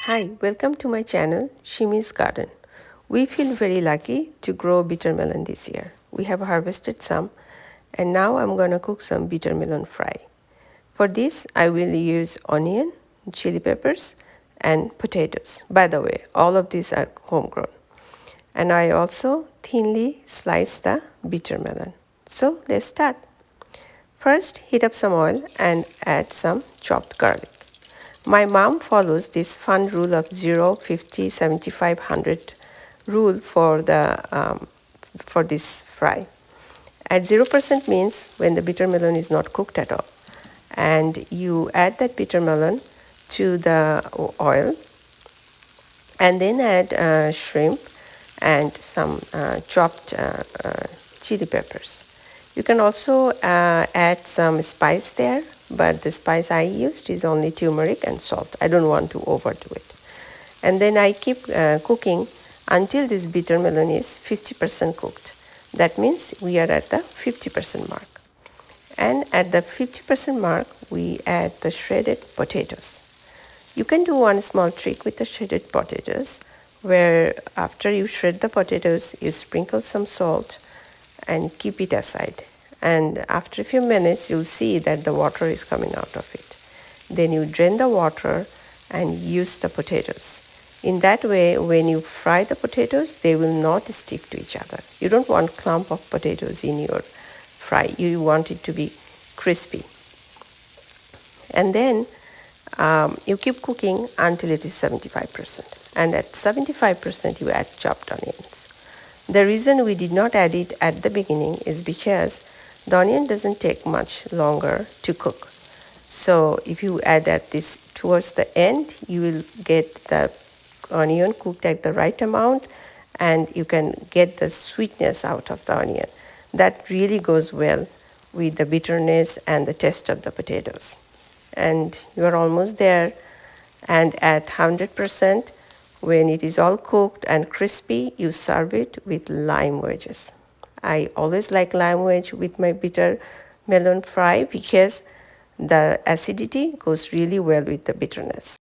Hi, welcome to my channel, Shimi's Garden. We feel very lucky to grow bitter melon this year. We have harvested some and now I'm going to cook some bitter melon fry. For this, I will use onion, chili peppers and potatoes. By the way, all of these are homegrown. And I also thinly slice the bitter melon. So let's start. First, heat up some oil and add some chopped garlic. My mom follows this fun rule of 0, 50, 75, 100 rule for this fry. At 0% means when the bitter melon is not cooked at all. And you add that bitter melon to the oil and then add shrimp and some chopped chili peppers. You can also add some spice there, but the spice I used is only turmeric and salt. I don't want to overdo it. And then I keep cooking until this bitter melon is 50% cooked. That means we are at the 50% mark. And at the 50% mark, we add the shredded potatoes. You can do one small trick with the shredded potatoes, where after you shred the potatoes, you sprinkle some salt and keep it aside. And after a few minutes, you'll see that the water is coming out of it. Then you drain the water and use the potatoes. In that way, when you fry the potatoes, they will not stick to each other. You don't want clump of potatoes in your fry. You want it to be crispy. And then you keep cooking until it is 75%. And at 75%, you add chopped onions. The reason we did not add it at the beginning is because the onion doesn't take much longer to cook. So if you add at this towards the end, you will get the onion cooked at the right amount and you can get the sweetness out of the onion. That really goes well with the bitterness and the taste of the potatoes. And you are almost there, and at 100%, when it is all cooked and crispy, you serve it with lime wedges. I always like lime wedge with my bitter melon fry because the acidity goes really well with the bitterness.